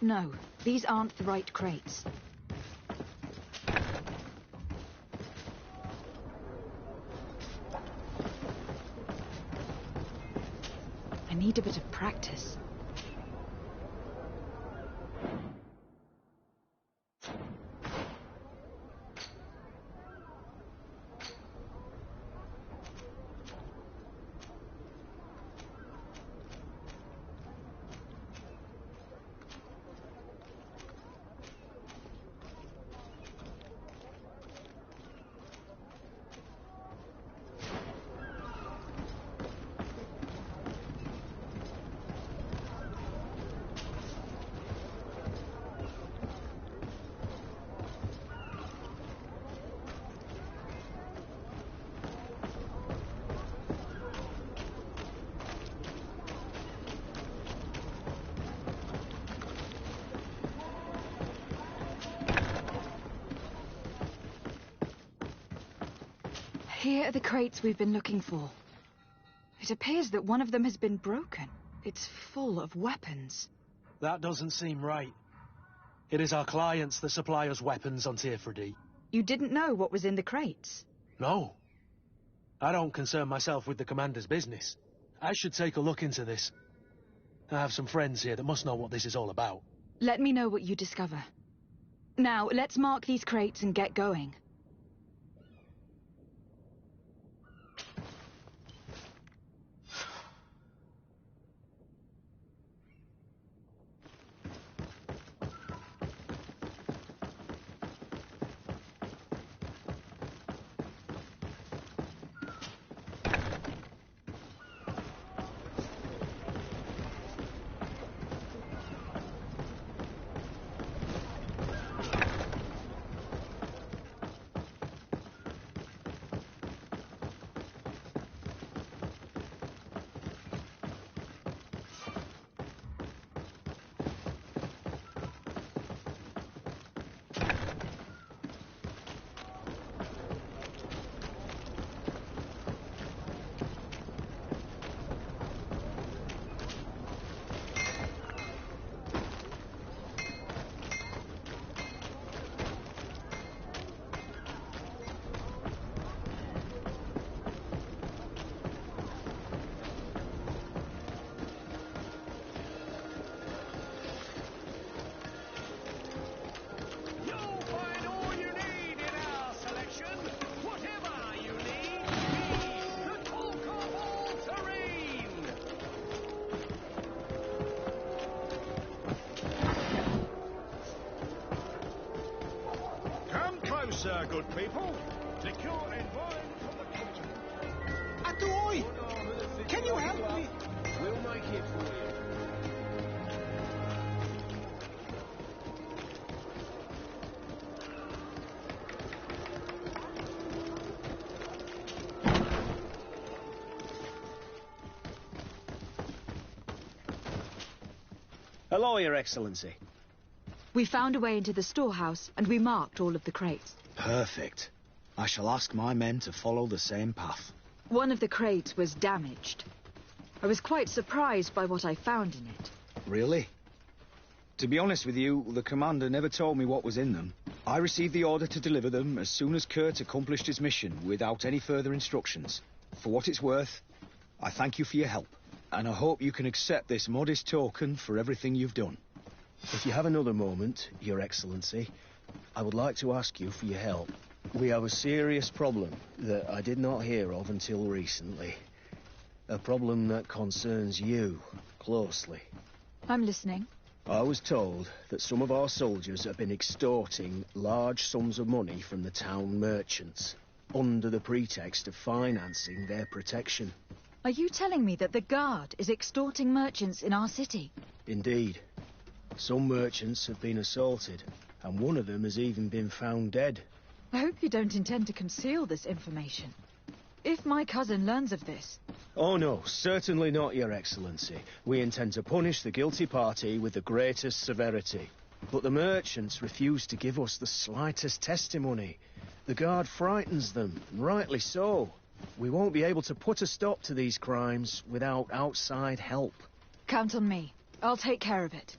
No, these aren't the right crates. I need a bit of practice. Here are the crates we've been looking for. It appears that one of them has been broken. It's full of weapons. That doesn't seem right. It is our clients that supply us weapons on Tier 3D. You didn't know what was in the crates? No. I don't concern myself with the commander's business. I should take a look into this. I have some friends here that must know what this is all about. Let me know what you discover. Now, let's mark these crates and get going. Sir, good people. Secure environment from the kitchen. Atoy! Can you help me? We'll make it for you. Hello, Your Excellency. We found a way into the storehouse, and we marked all of the crates. Perfect. I shall ask my men to follow the same path. One of the crates was damaged. I was quite surprised by what I found in it. Really? To be honest with you, the commander never told me what was in them. I received the order to deliver them as soon as Kurt accomplished his mission, without any further instructions. For what it's worth, I thank you for your help, and I hope you can accept this modest token for everything you've done. If you have another moment, Your Excellency, I would like to ask you for your help. We have a serious problem that I did not hear of until recently. A problem that concerns you closely. I'm listening. I was told that some of our soldiers have been extorting large sums of money from the town merchants, under the pretext of financing their protection. Are you telling me that the Guard is extorting merchants in our city? Indeed. Some merchants have been assaulted, and one of them has even been found dead. I hope you don't intend to conceal this information. If my cousin learns of this... Oh no, certainly not, Your Excellency. We intend to punish the guilty party with the greatest severity. But the merchants refuse to give us the slightest testimony. The guard frightens them, and rightly so. We won't be able to put a stop to these crimes without outside help. Count on me. I'll take care of it.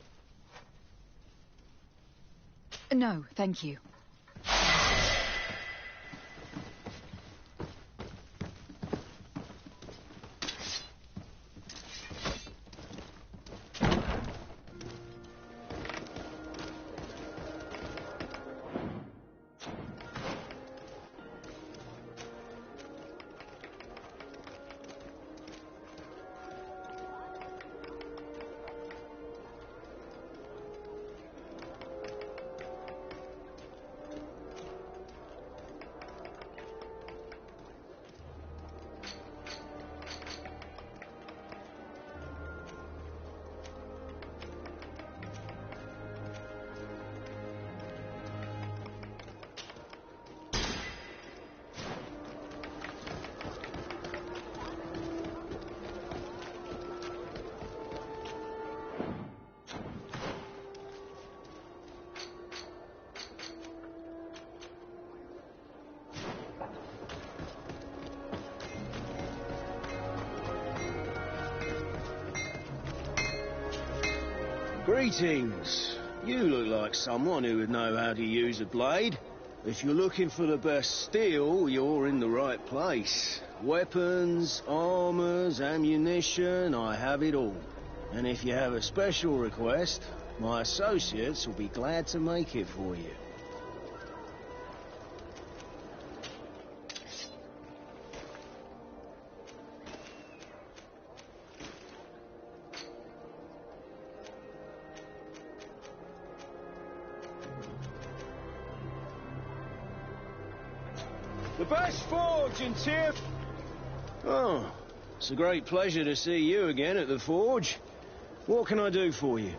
No, thank you. Greetings. You look like someone who would know how to use a blade. If you're looking for the best steel, you're in the right place. Weapons, armors, ammunition, I have it all. And if you have a special request, my associates will be glad to make it for you. The best forge in Tiff! Oh, it's a great pleasure to see you again at the forge. What can I do for you?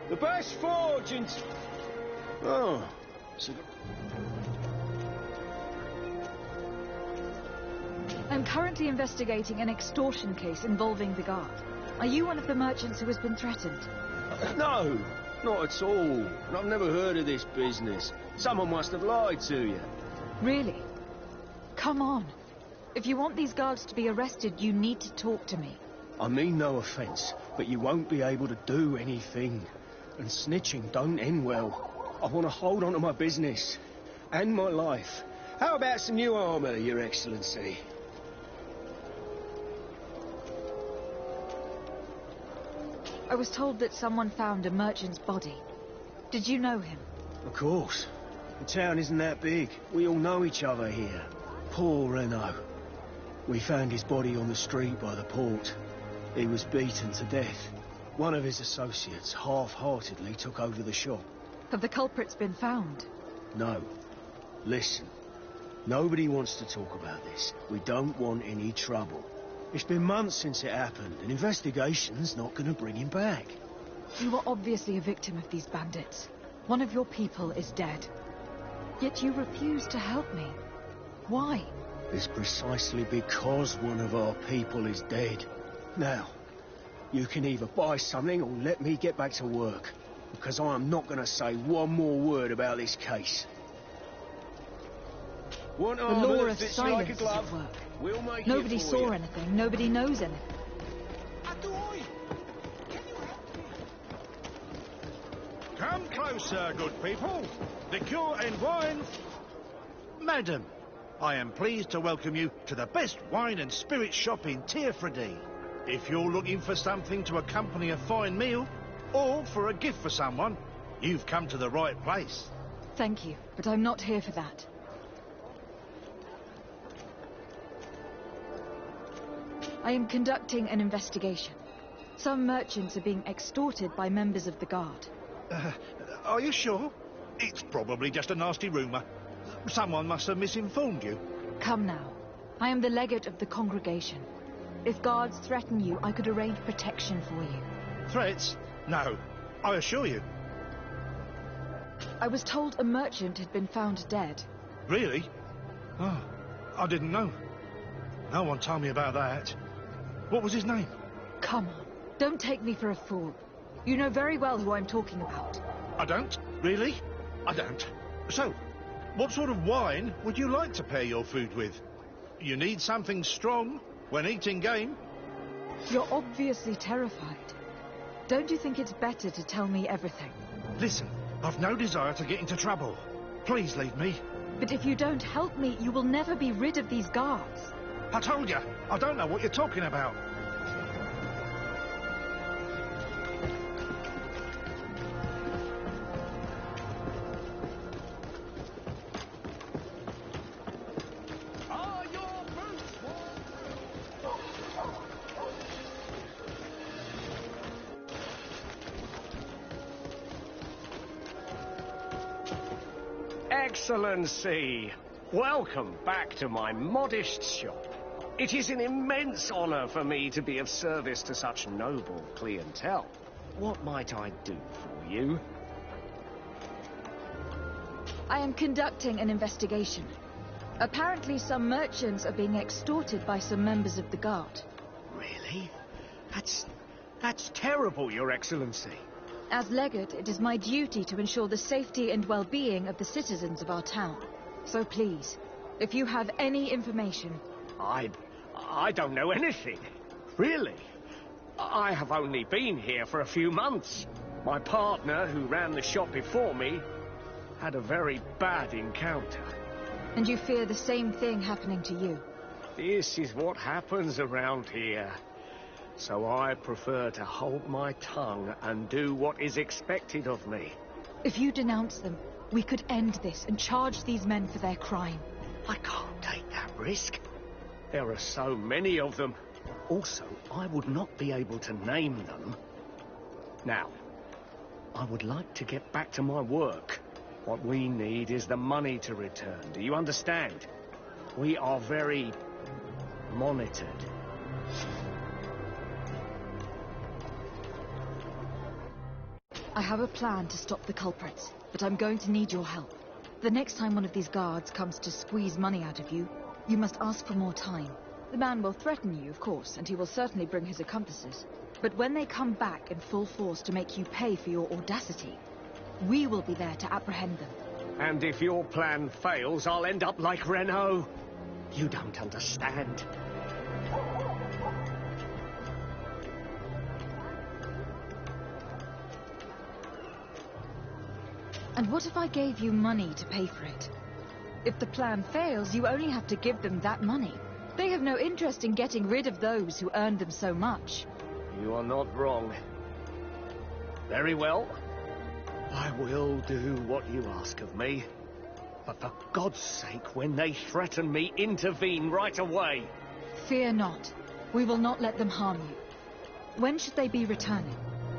The best forge in... Oh, so... I'm currently investigating an extortion case involving the guard. Are you one of the merchants who has been threatened? No, not at all. I've never heard of this business. Someone must have lied to you. Really? Come on. If you want these guards to be arrested, you need to talk to me. I mean no offence, but you won't be able to do anything. And snitching don't end well. I want to hold on to my business. And my life. How about some new armour, Your Excellency? I was told that someone found a merchant's body. Did you know him? Of course. The town isn't that big. We all know each other here. Poor Renault. We found his body on the street by the port. He was beaten to death. One of his associates half-heartedly took over the shop. Have the culprits been found? No. Listen. Nobody wants to talk about this. We don't want any trouble. It's been months since it happened. An investigation's not going to bring him back. You were obviously a victim of these bandits. One of your people is dead. Yet you refuse to help me. Why? It's precisely because one of our people is dead. Now, you can either buy something or let me get back to work. Because I am not going to say one more word about this case. The law of silence is at work. We'll make Nobody it for saw you. anything. Nobody knows anything. Come closer, good people. Liqueur and wine. Madam, I am pleased to welcome you to the best wine and spirit shop in Tearfredy. If you're looking for something to accompany a fine meal, or for a gift for someone, you've come to the right place. Thank you, but I'm not here for that. I am conducting an investigation. Some merchants are being extorted by members of the Guard. Are you sure? It's probably just a nasty rumour. Someone must have misinformed you. Come now. I am the legate of the congregation. If guards threaten you, I could arrange protection for you. Threats? No, I assure you. I was told a merchant had been found dead. Really? Oh, I didn't know. No one told me about that. What was his name? Come on, don't take me for a fool. You know very well who I'm talking about. I don't? Really? I don't. So, what sort of wine would you like to pair your food with? You need something strong when eating game. You're obviously terrified. Don't you think it's better to tell me everything? Listen, I've no desire to get into trouble. Please leave me. But if you don't help me, you will never be rid of these guards. I told you, I don't know what you're talking about. Excellency, welcome back to my modest shop. It is an immense honour for me to be of service to such noble clientele. What might I do for you? I am conducting an investigation. Apparently some merchants are being extorted by some members of the Guard. Really? That's terrible, Your Excellency. As legate, it is my duty to ensure the safety and well-being of the citizens of our town. So please, if you have any information... I don't know anything. Really. I have only been here for a few months. My partner, who ran the shop before me, had a very bad encounter. And you fear the same thing happening to you? This is what happens around here. So I prefer to hold my tongue and do what is expected of me. If you denounce them, we could end this and charge these men for their crime. I can't take that risk. There are so many of them. Also, I would not be able to name them. Now, I would like to get back to my work. What we need is the money to return. Do you understand? We are very monitored. I have a plan to stop the culprits, but I'm going to need your help. The next time one of these guards comes to squeeze money out of you, you must ask for more time. The man will threaten you, of course, and he will certainly bring his accomplices. But when they come back in full force to make you pay for your audacity, we will be there to apprehend them. And if your plan fails, I'll end up like Renault. You don't understand. And what if I gave you money to pay for it? If the plan fails, you only have to give them that money. They have no interest in getting rid of those who earned them so much. You are not wrong. Very well. I will do what you ask of me. But for God's sake, when they threaten me, intervene right away. Fear not. We will not let them harm you. When should they be returning?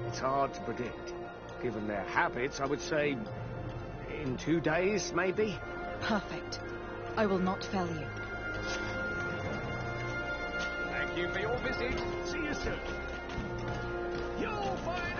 It's hard to predict. Given their habits, I would say in 2 days, maybe? Perfect. I will not fail you. Thank you for your visit. See you soon. You'll find